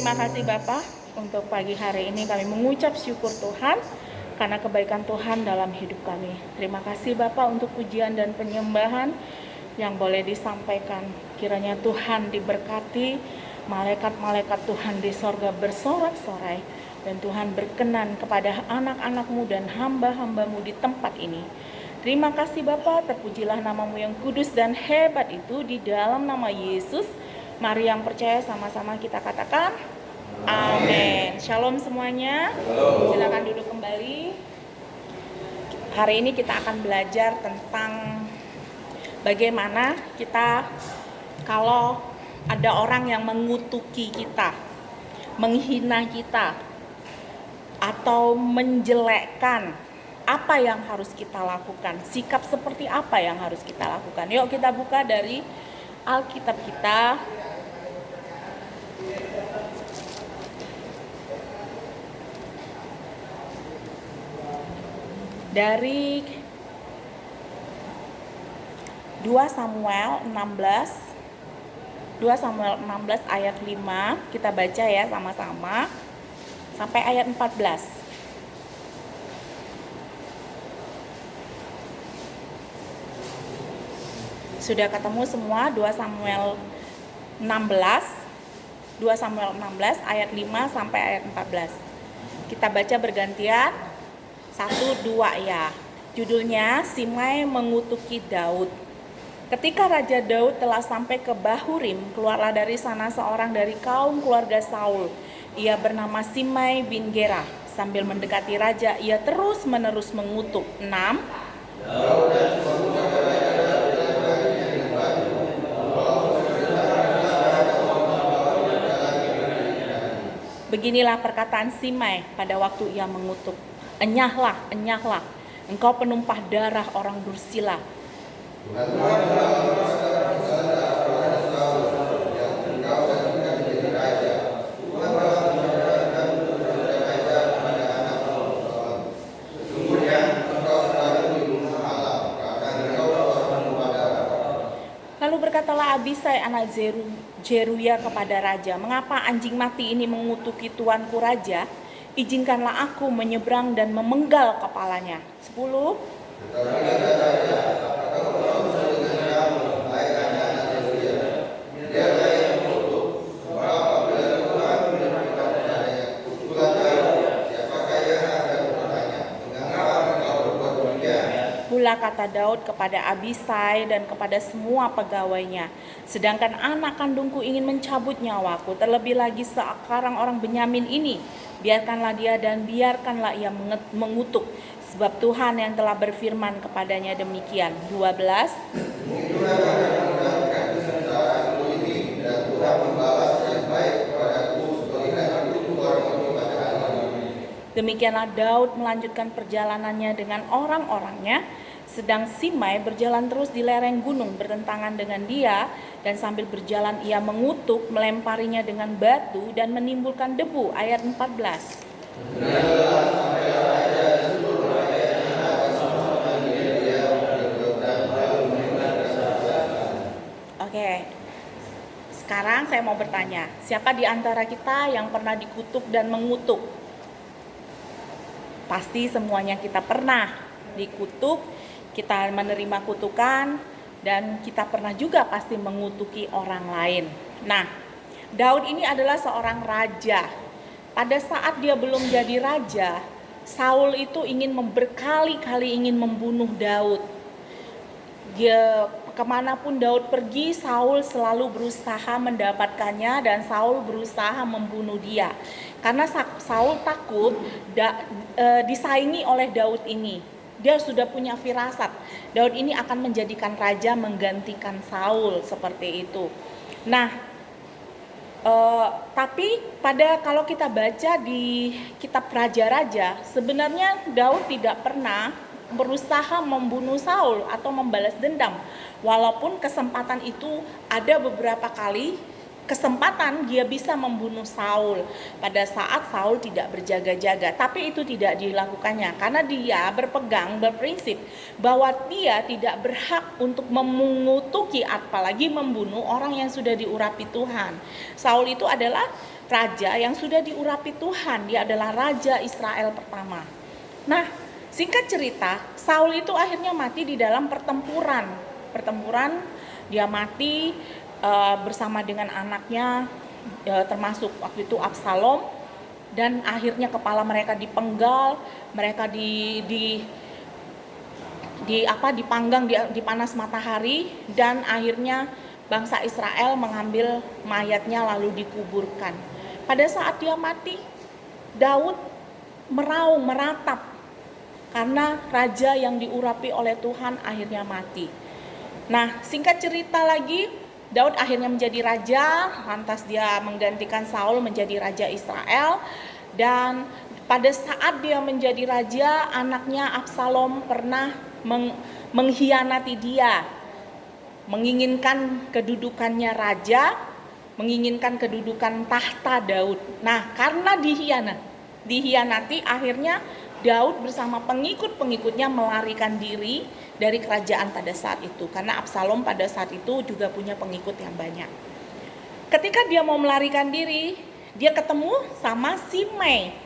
Terima kasih Bapak untuk pagi hari ini kami mengucap syukur Tuhan karena kebaikan Tuhan dalam hidup kami. Terima kasih Bapak untuk pujian dan penyembahan yang boleh disampaikan. Kiranya Tuhan diberkati, malaikat-malaikat Tuhan di sorga bersorak-sorai, dan Tuhan berkenan kepada anak-anak-Mu dan hamba-hamba-Mu di tempat ini. Terima kasih Bapa, terpujilah nama-Mu yang kudus dan hebat itu di dalam nama Yesus. Mari yang percaya sama-sama kita katakan amin. Shalom semuanya. Silakan duduk kembali. Hari ini kita akan belajar tentang bagaimana kita kalau ada orang yang mengutuki kita, menghina kita, atau menjelekkan, apa yang harus kita lakukan? Sikap seperti apa yang harus kita lakukan? Yuk kita buka dari Alkitab kita. Dari 2 Samuel 16 ayat 5, kita baca ya sama-sama sampai ayat 14. Sudah ketemu semua? 2 Samuel 16 ayat 5 sampai ayat 14. Kita baca bergantian. 1, 2 ya. Judulnya Simei mengutuki Daud. Ketika Raja Daud telah sampai ke Bahurim, keluarlah dari sana seorang dari kaum keluarga Saul. Ia bernama Simei bin Gera. Sambil mendekati raja, ia terus-menerus mengutuk. 6. Beginilah perkataan Simei pada waktu ia mengutuk. Enyahlah, engkau penumpah darah orang dursila. Lalu berkatalah Abisai anak Zeruya kepada raja, mengapa anjing mati ini mengutuki tuanku raja? Izinkanlah aku menyeberang dan memenggal kepalanya. 10. Pula kata Daud kepada Abisai dan kepada semua pegawainya, sedangkan anak kandungku ingin mencabut nyawaku, terlebih lagi sekarang orang Benyamin ini, biarkanlah dia dan biarkanlah ia mengutuk, sebab Tuhan yang telah berfirman kepadanya demikian. 12. Demikianlah Daud melanjutkan perjalanannya dengan orang-orangnya, sedang Simei berjalan terus di lereng gunung bertentangan dengan dia, dan sambil berjalan ia mengutuk, melemparinya dengan batu dan menimbulkan debu. Ayat 14. Oke. Sekarang saya mau bertanya, siapa di antara kita yang pernah dikutuk dan mengutuk? Pasti semuanya kita pernah dikutuk, kita menerima kutukan, dan kita pernah juga pasti mengutuki orang lain. Nah, Daud ini adalah seorang raja. Pada saat dia belum jadi raja, Saul itu berkali-kali ingin membunuh Daud. Dia kemanapun Daud pergi, Saul selalu berusaha mendapatkannya dan Saul berusaha membunuh dia. Karena Saul takut disaingi oleh Daud ini. Dia sudah punya firasat, Daud ini akan menjadikan raja menggantikan Saul, seperti itu. Nah, tapi kalau kita baca di kitab Raja-Raja, sebenarnya Daud tidak pernah berusaha membunuh Saul atau membalas dendam. Walaupun kesempatan itu ada beberapa kali kesempatan dia bisa membunuh Saul pada saat Saul tidak berjaga-jaga. Tapi itu tidak dilakukannya karena dia berprinsip bahwa dia tidak berhak untuk mengutuki apalagi membunuh orang yang sudah diurapi Tuhan. Saul itu adalah raja yang sudah diurapi Tuhan, dia adalah raja Israel pertama. Nah, singkat cerita, Saul itu akhirnya mati di dalam pertempuran. Dia mati bersama dengan anaknya, termasuk waktu itu Absalom, dan akhirnya kepala mereka dipenggal, mereka dipanggang di panas matahari, dan akhirnya bangsa Israel mengambil mayatnya lalu dikuburkan. Pada saat dia mati, Daud meraung, meratap karena raja yang diurapi oleh Tuhan akhirnya mati. Nah, singkat cerita lagi, Daud akhirnya menjadi raja, lantas dia menggantikan Saul menjadi raja Israel. Dan pada saat dia menjadi raja, anaknya Absalom pernah mengkhianati dia, menginginkan kedudukannya raja, menginginkan kedudukan tahta Daud. Nah, karena dihianati, akhirnya Daud bersama pengikut-pengikutnya melarikan diri dari kerajaan pada saat itu. Karena Absalom pada saat itu juga punya pengikut yang banyak. Ketika dia mau melarikan diri, dia ketemu sama Simei,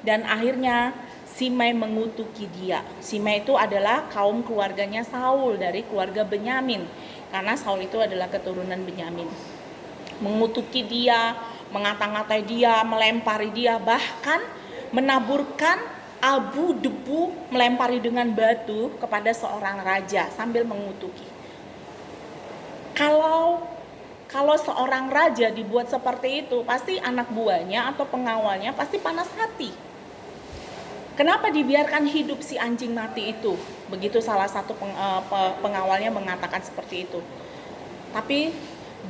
dan akhirnya Simei mengutuki dia. Simei itu adalah kaum keluarganya Saul, dari keluarga Benyamin. Karena Saul itu adalah keturunan Benyamin. Mengutuki dia, mengata-ngatai dia, melempari dia, bahkan menaburkan abu debu, melempari dengan batu kepada seorang raja sambil mengutuki. Kalau seorang raja dibuat seperti itu, pasti anak buahnya atau pengawalnya pasti panas hati. Kenapa dibiarkan hidup si anjing mati itu? Begitu salah satu pengawalnya mengatakan seperti itu. Tapi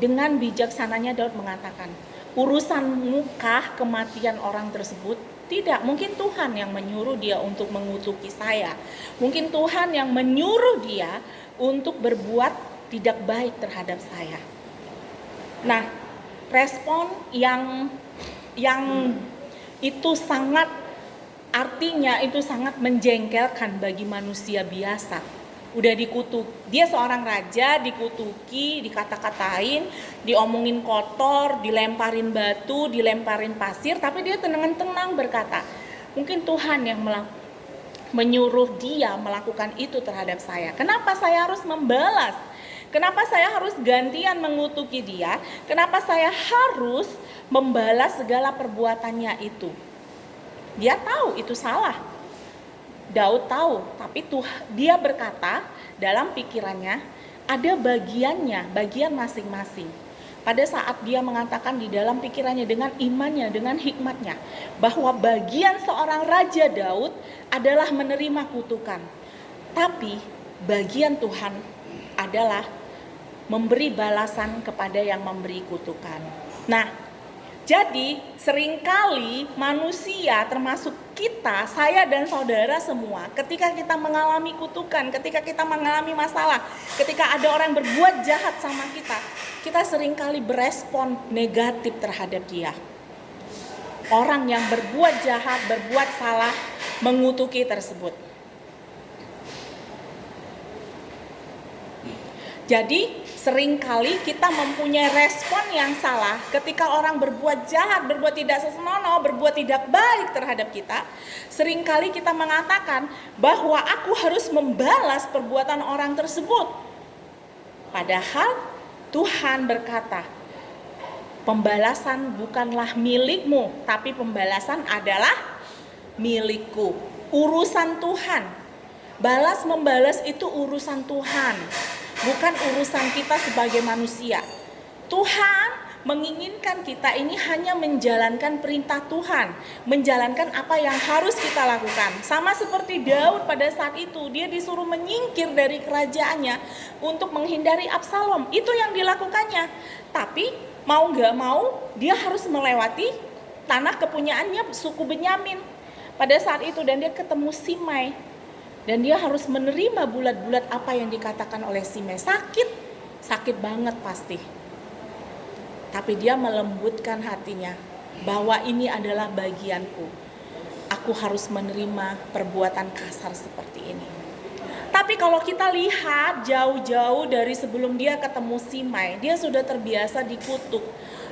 dengan bijaksananya Daud mengatakan, urusanmu kah kematian orang tersebut? Tidak, mungkin Tuhan yang menyuruh dia untuk mengutuki saya. Mungkin Tuhan yang menyuruh dia untuk berbuat tidak baik terhadap saya. Nah, respon yang itu sangat, artinya itu sangat menjengkelkan bagi manusia biasa. Udah dikutuk, dia seorang raja, dikutuki, dikata-katain, diomongin kotor, dilemparin batu, dilemparin pasir, tapi dia tenang-tenang berkata, mungkin Tuhan yang menyuruh dia melakukan itu terhadap saya. Kenapa saya harus membalas? Kenapa saya harus gantian mengutuki dia? Kenapa saya harus membalas segala perbuatannya itu? Dia tahu itu salah. Daud tahu, tapi dia berkata dalam pikirannya ada bagian masing-masing. Pada saat dia mengatakan di dalam pikirannya dengan imannya, dengan hikmatnya, bahwa bagian seorang raja Daud adalah menerima kutukan. Tapi bagian Tuhan adalah memberi balasan kepada yang memberi kutukan. Nah, jadi seringkali manusia termasuk kita, saya dan saudara semua, ketika kita mengalami kutukan, ketika kita mengalami masalah, ketika ada orang berbuat jahat sama kita seringkali berespon negatif terhadap dia. Orang yang berbuat jahat, berbuat salah, mengutuki tersebut. Jadi seringkali kita mempunyai respon yang salah ketika orang berbuat jahat, berbuat tidak senonoh, berbuat tidak baik terhadap kita. Seringkali kita mengatakan bahwa aku harus membalas perbuatan orang tersebut. Padahal Tuhan berkata, pembalasan bukanlah milikmu, tapi pembalasan adalah milikku. Urusan Tuhan. Balas membalas itu urusan Tuhan. Bukan urusan kita sebagai manusia. Tuhan menginginkan kita ini hanya menjalankan perintah Tuhan, menjalankan apa yang harus kita lakukan. Sama seperti Daud pada saat itu, dia disuruh menyingkir dari kerajaannya untuk menghindari Absalom. Itu yang dilakukannya. Tapi mau gak mau, dia harus melewati tanah kepunyaannya suku Benyamin pada saat itu, dan dia ketemu Simei. Dan dia harus menerima bulat-bulat apa yang dikatakan oleh Simei. Sakit banget pasti. Tapi dia melembutkan hatinya bahwa ini adalah bagianku. Aku harus menerima perbuatan kasar seperti ini. Tapi kalau kita lihat jauh-jauh dari sebelum dia ketemu Simei, dia sudah terbiasa dikutuk.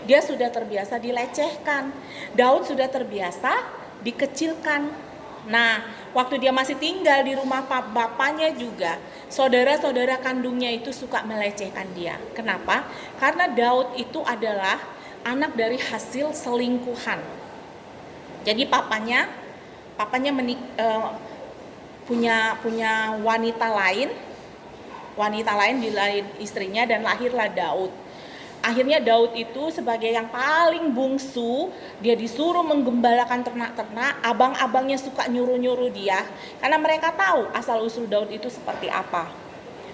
Dia sudah terbiasa dilecehkan. Daud sudah terbiasa dikecilkan. Nah, waktu dia masih tinggal di rumah bapaknya juga, saudara-saudara kandungnya itu suka melecehkan dia. Kenapa? Karena Daud itu adalah anak dari hasil selingkuhan. Jadi papanya punya wanita lain di lain istrinya, dan lahirlah Daud. Akhirnya Daud itu sebagai yang paling bungsu, dia disuruh menggembalakan ternak-ternak. Abang-abangnya suka nyuruh-nyuruh dia, karena mereka tahu asal-usul Daud itu seperti apa.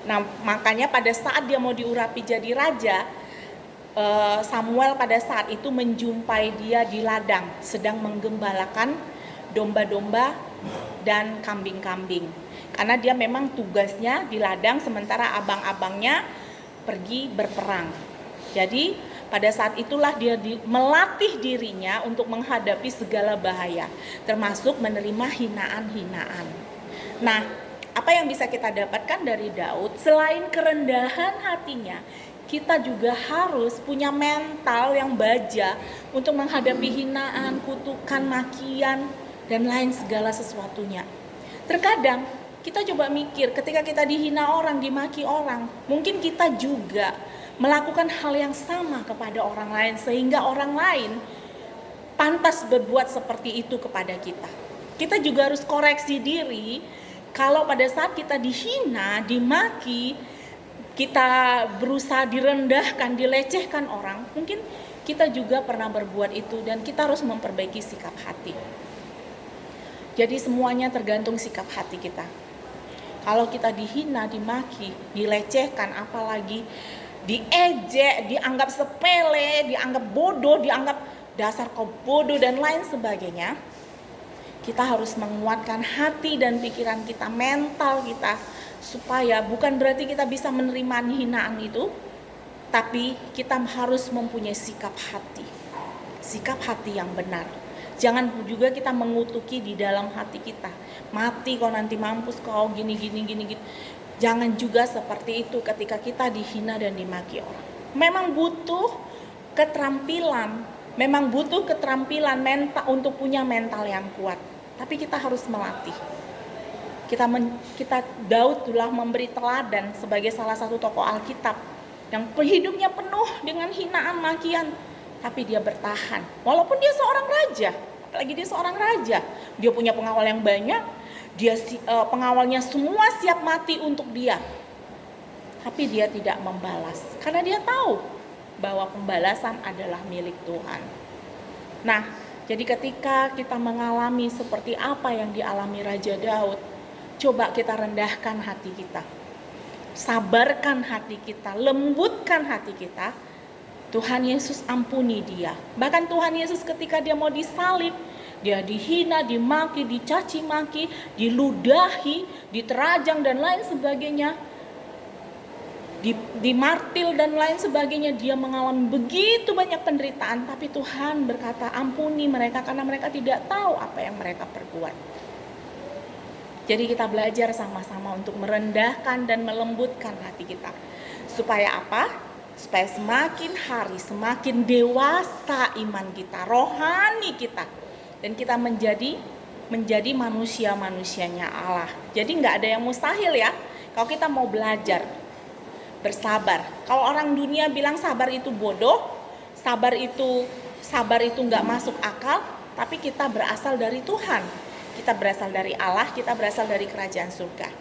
Nah, makanya pada saat dia mau diurapi jadi raja, Samuel pada saat itu menjumpai dia di ladang, sedang menggembalakan domba-domba dan kambing-kambing. Karena dia memang tugasnya di ladang, sementara abang-abangnya pergi berperang. Jadi pada saat itulah dia melatih dirinya untuk menghadapi segala bahaya, termasuk menerima hinaan-hinaan. Nah, apa yang bisa kita dapatkan dari Daud? Selain kerendahan hatinya, kita juga harus punya mental yang baja untuk menghadapi hinaan, kutukan, makian, dan lain segala sesuatunya. Terkadang kita coba mikir, ketika kita dihina orang, dimaki orang, mungkin kita juga melakukan hal yang sama kepada orang lain, sehingga orang lain pantas berbuat seperti itu kepada kita. Kita juga harus koreksi diri, kalau pada saat kita dihina, dimaki, kita berusaha direndahkan, dilecehkan orang, mungkin kita juga pernah berbuat itu, dan kita harus memperbaiki sikap hati. Jadi semuanya tergantung sikap hati kita. Kalau kita dihina, dimaki, dilecehkan, apalagi diejek, dianggap sepele, dianggap bodoh, dianggap dasar kau bodoh dan lain sebagainya, kita harus menguatkan hati dan pikiran kita, mental kita, supaya bukan berarti kita bisa menerima hinaan itu, tapi kita harus mempunyai sikap hati yang benar. Jangan juga kita mengutuki di dalam hati kita, mati kau nanti, mampus kau, gini. Jangan juga seperti itu ketika kita dihina dan dimaki orang. Memang butuh keterampilan mental untuk punya mental yang kuat. Tapi kita harus melatih. Daud telah memberi teladan sebagai salah satu tokoh Alkitab yang hidupnya penuh dengan hinaan, makian, tapi dia bertahan. Walaupun dia seorang raja, apalagi dia seorang raja, dia punya pengawal yang banyak. Pengawalnya semua siap mati untuk dia, tapi dia tidak membalas, karena dia tahu bahwa pembalasan adalah milik Tuhan. Nah, jadi ketika kita mengalami seperti apa yang dialami Raja Daud, coba kita rendahkan hati kita, sabarkan hati kita, lembutkan hati kita. Tuhan Yesus ampuni dia. Bahkan Tuhan Yesus ketika dia mau disalib, dia dihina, dimaki, dicaci maki, diludahi, diterajang dan lain sebagainya, dimartil dan lain sebagainya. Dia mengalami begitu banyak penderitaan, tapi Tuhan berkata, ampuni mereka karena mereka tidak tahu apa yang mereka perbuat. Jadi kita belajar sama-sama untuk merendahkan dan melembutkan hati kita. Supaya apa? Supaya semakin hari semakin dewasa iman kita, rohani kita, dan kita menjadi manusia-manusianya Allah. Jadi nggak ada yang mustahil ya. Kalau kita mau belajar bersabar. Kalau orang dunia bilang sabar itu bodoh, sabar itu nggak masuk akal, tapi kita berasal dari Tuhan. Kita berasal dari Allah, kita berasal dari kerajaan surga.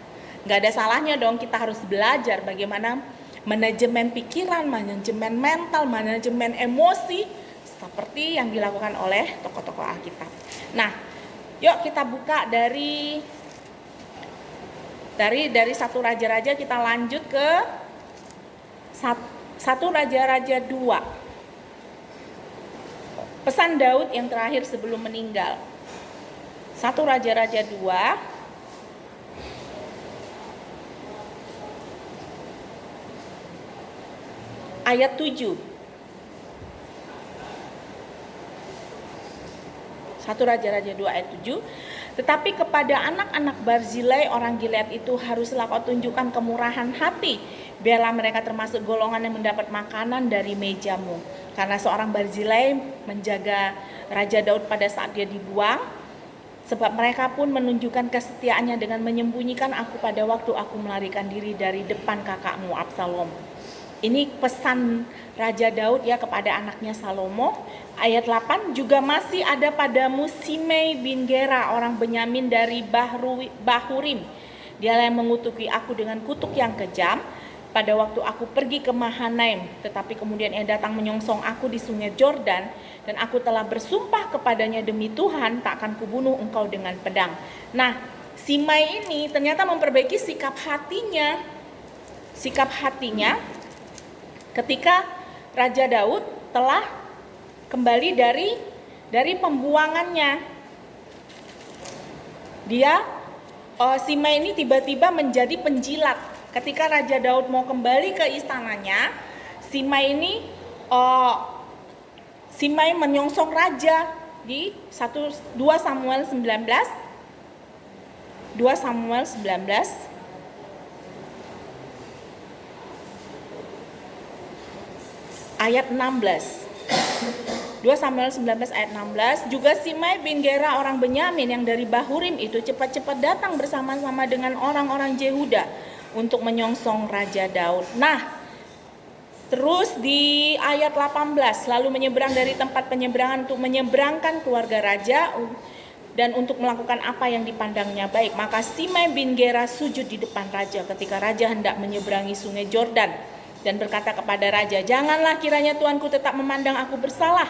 Nggak ada salahnya dong kita harus belajar bagaimana manajemen pikiran, manajemen mental, manajemen emosi, seperti yang dilakukan oleh tokoh-tokoh Alkitab. Nah, yuk kita buka dari 1 Raja-Raja, kita lanjut ke 1 Raja-Raja 2. Pesan Daud yang terakhir sebelum meninggal. 1 Raja-Raja 2 ayat 7. 1 Raja-Raja 2 ayat 7. Tetapi kepada anak-anak Barzilai orang Gilead itu haruslah kau tunjukkan kemurahan hati. Biarlah mereka termasuk golongan yang mendapat makanan dari mejamu. Karena seorang Barzilai menjaga Raja Daud pada saat dia dibuang. Sebab mereka pun menunjukkan kesetiaannya dengan menyembunyikan aku pada waktu aku melarikan diri dari depan kakakmu Absalom. Ini pesan Raja Daud ya kepada anaknya Salomo. Ayat 8, juga masih ada padamu Simei bin Gera orang Benyamin dari Bahurim. Dialah yang mengutuki aku dengan kutuk yang kejam pada waktu aku pergi ke Mahanaim. Tetapi kemudian ia datang menyongsong aku di sungai Jordan. Dan aku telah bersumpah kepadanya demi Tuhan, tak akan kubunuh engkau dengan pedang. Nah, Simei ini ternyata memperbaiki sikap hatinya. Sikap hatinya ketika Raja Daud telah kembali dari pembuangannya. Simei ini tiba-tiba menjadi penjilat. Ketika Raja Daud mau kembali ke istananya, Simei menyongsong raja di 2 Samuel 19 ayat 16. 2 Samuel 19 ayat 16, juga Simei bin Gera orang Benyamin yang dari Bahurim itu cepat-cepat datang bersama-sama dengan orang-orang Yehuda untuk menyongsong Raja Daud. Nah, terus di ayat 18, lalu menyeberang dari tempat penyeberangan untuk menyeberangkan keluarga raja dan untuk melakukan apa yang dipandangnya baik. Maka Simei bin Gera sujud di depan raja ketika raja hendak menyeberangi sungai Jordan dan berkata kepada raja, janganlah kiranya tuanku tetap memandang aku bersalah,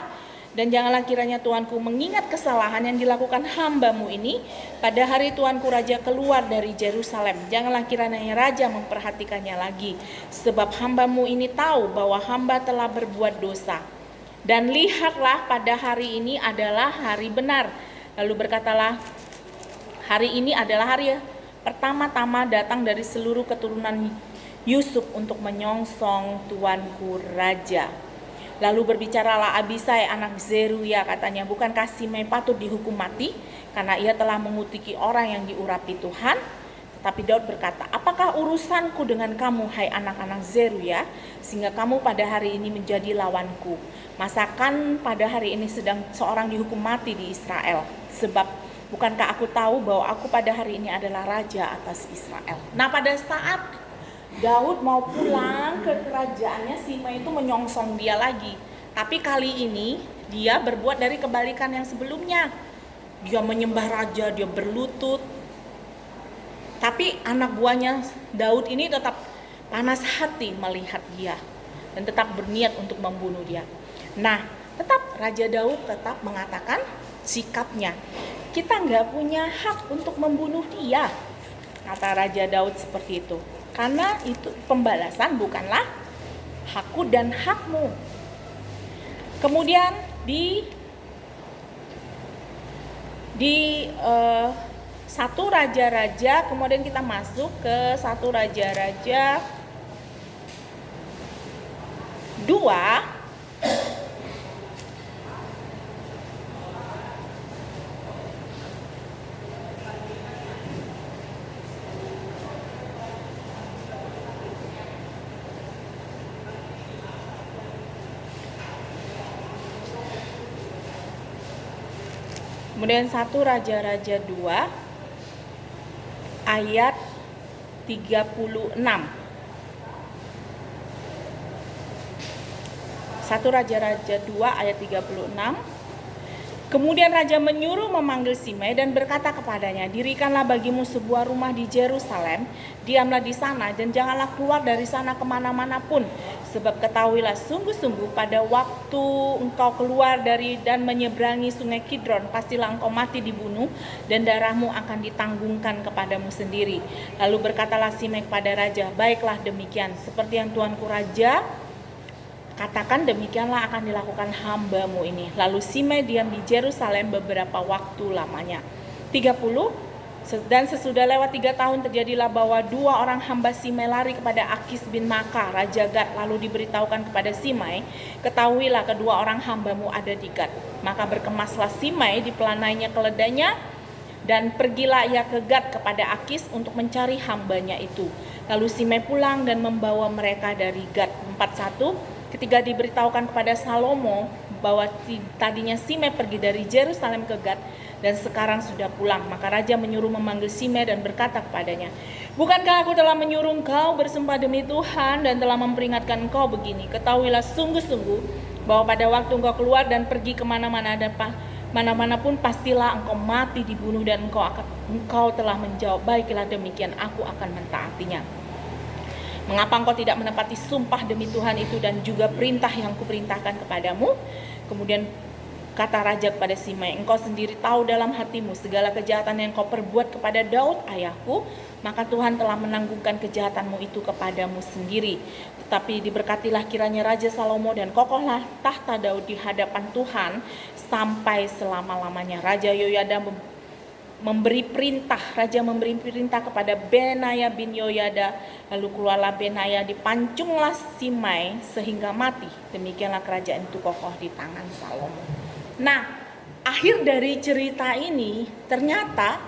dan janganlah kiranya tuanku mengingat kesalahan yang dilakukan hambamu ini pada hari tuanku raja keluar dari Yerusalem. Janganlah kiranya raja memperhatikannya lagi, sebab hambamu ini tahu bahwa hamba telah berbuat dosa. Dan lihatlah, pada hari ini adalah hari benar. Lalu berkatalah, hari ini adalah hari pertama-tama datang dari seluruh keturunan Yusuf untuk menyongsong tuanku raja. Lalu berbicaralah Abisai anak Zeruya, katanya, bukankah Simei patut dihukum mati karena ia telah mengutuki orang yang diurapi Tuhan? Tetapi Daud berkata, apakah urusanku dengan kamu, hai anak-anak Zeruya, sehingga kamu pada hari ini menjadi lawanku? Masakan pada hari ini sedang seorang dihukum mati di Israel? Sebab bukankah aku tahu bahwa aku pada hari ini adalah raja atas Israel? Nah, pada saat Daud mau pulang ke kerajaannya, Simei itu menyongsong dia lagi. Tapi kali ini dia berbuat dari kebalikan yang sebelumnya. Dia menyembah raja, dia berlutut. Tapi anak buahnya Daud ini tetap panas hati melihat dia dan tetap berniat untuk membunuh dia. Nah, tetap Raja Daud tetap mengatakan sikapnya, kita nggak punya hak untuk membunuh dia, kata Raja Daud seperti itu. Karena itu pembalasan bukanlah hakku dan hakmu. Kemudian di 1 Raja-Raja, kemudian kita masuk ke 1 Raja-Raja 2 Kemudian 1 Raja-Raja 2 ayat 36. 1 Raja-Raja 2 ayat 36. Kemudian raja menyuruh memanggil Simei dan berkata kepadanya, dirikanlah bagimu sebuah rumah di Yerusalem, diamlah di sana dan janganlah keluar dari sana kemana-mana pun. Sebab ketahuilah sungguh-sungguh pada waktu engkau keluar dari dan menyeberangi sungai Kidron, pastilah engkau mati dibunuh dan darahmu akan ditanggungkan kepadamu sendiri. Lalu berkatalah Simei kepada raja, baiklah demikian, seperti yang tuanku raja katakan demikianlah akan dilakukan hambamu ini. Lalu Simei diam di Yerusalem beberapa waktu lamanya. 30. Dan sesudah lewat 3 tahun terjadilah bahwa 2 orang hamba Simei lari kepada Akis bin Maka, Raja Gad, lalu diberitahukan kepada Simei, ketahuilah kedua orang hambamu ada di Gad. Maka berkemaslah Simei, dipelanainya keledainya, dan pergilah ia ke Gad kepada Akis untuk mencari hambanya itu. Lalu Simei pulang dan membawa mereka dari Gad. 41. Ketika diberitahukan kepada Salomo bahwa tadinya Simei pergi dari Yerusalem ke Gad dan sekarang sudah pulang, maka raja menyuruh memanggil Simei dan berkata kepadanya, bukankah aku telah menyuruh engkau bersumpah demi Tuhan dan telah memperingatkan engkau begini? Ketahuilah sungguh-sungguh bahwa pada waktu engkau keluar dan pergi kemana-mana dan mana-mana pun pastilah engkau mati dibunuh, dan engkau telah menjawab, baiklah demikian, aku akan mentaatinya. Mengapa engkau tidak menepati sumpah demi Tuhan itu dan juga perintah yang kuperintahkan kepadamu? Kemudian kata raja kepada Simei, engkau sendiri tahu dalam hatimu segala kejahatan yang kau perbuat kepada Daud ayahku, maka Tuhan telah menanggungkan kejahatanmu itu kepadamu sendiri. Tetapi diberkatilah kiranya Raja Salomo dan kokohlah tahta Daud di hadapan Tuhan sampai selama-lamanya. Raja memberi perintah kepada Benaya bin Yoyada, lalu keluarlah Benaya, dipancunglah Simei sehingga mati. Demikianlah kerajaan itu kokoh di tangan Salomo. Nah, akhir dari cerita ini ternyata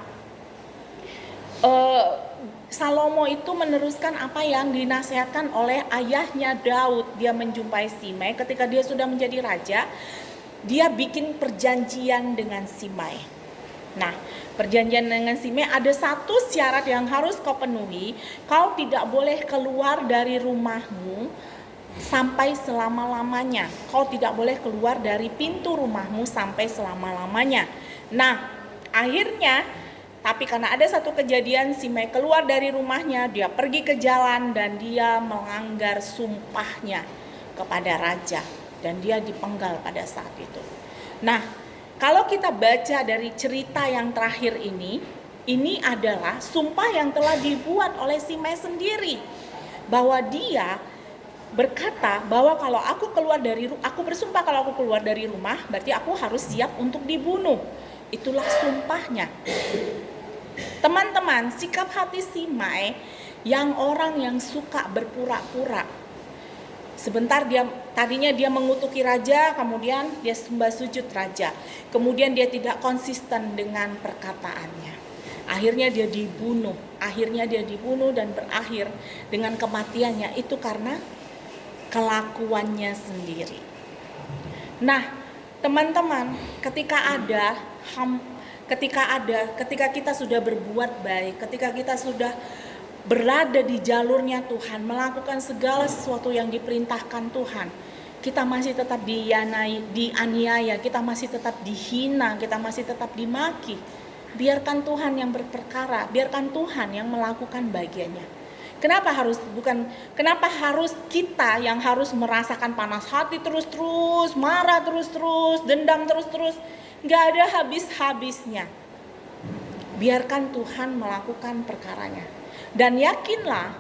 Salomo itu meneruskan apa yang dinasihatkan oleh ayahnya Daud. Dia menjumpai Simei ketika dia sudah menjadi raja. Dia bikin perjanjian dengan Simei. Nah, perjanjian dengan Simei ada satu syarat yang harus kau penuhi. Kau tidak boleh keluar dari rumahmu sampai selama-lamanya. Kau tidak boleh keluar dari pintu rumahmu sampai selama-lamanya. Nah, akhirnya, tapi karena ada satu kejadian, Simei keluar dari rumahnya, dia pergi ke jalan dan dia melanggar sumpahnya kepada raja, dan dia dipenggal pada saat itu. Nah, kalau kita baca dari cerita yang terakhir ini adalah sumpah yang telah dibuat oleh Simei sendiri, bahwa dia berkata bahwa kalau aku bersumpah kalau aku keluar dari rumah, berarti aku harus siap untuk dibunuh. Itulah sumpahnya. Teman-teman, sikap hati Simei yang orang yang suka berpura-pura. Sebentar tadinya dia mengutuki raja, kemudian dia sembah sujud raja. Kemudian dia tidak konsisten dengan perkataannya. Akhirnya dia dibunuh dan berakhir dengan kematiannya itu karena kelakuannya sendiri. Nah, teman-teman, ketika kita sudah berbuat baik, ketika kita sudah berada di jalurnya Tuhan, melakukan segala sesuatu yang diperintahkan Tuhan, kita masih tetap dianiaya, kita masih tetap dihina, kita masih tetap dimaki. Biarkan Tuhan yang berperkara, biarkan Tuhan yang melakukan bagiannya. Kenapa harus kita yang harus merasakan panas hati terus-terus, marah terus-terus, dendam terus-terus? Gak ada habis-habisnya. Biarkan Tuhan melakukan perkaranya. Dan yakinlah,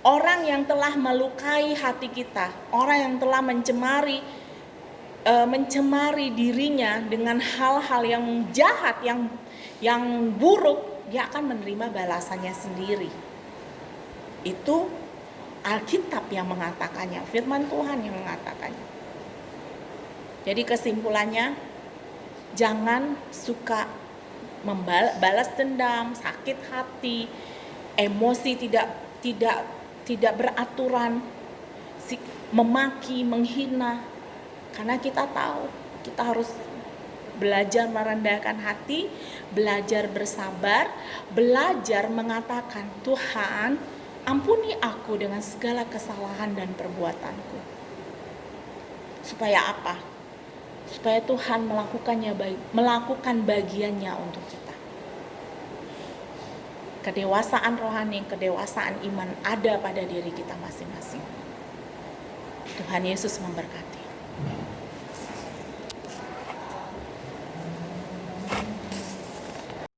orang yang telah melukai hati kita, orang yang telah mencemari dirinya dengan hal-hal yang jahat, yang buruk, dia akan menerima balasannya sendiri. Itu Alkitab yang mengatakannya, firman Tuhan yang mengatakannya. Jadi kesimpulannya, jangan suka membalas dendam, sakit hati, emosi tidak beraturan, memaki, menghina. Karena kita tahu kita harus belajar merendahkan hati, belajar bersabar, belajar mengatakan, Tuhan, ampuni aku dengan segala kesalahan dan perbuatanku. Supaya apa? Supaya Tuhan melakukan bagiannya untuk kita. Kedewasaan rohani, kedewasaan iman ada pada diri kita masing-masing. Tuhan Yesus memberkati.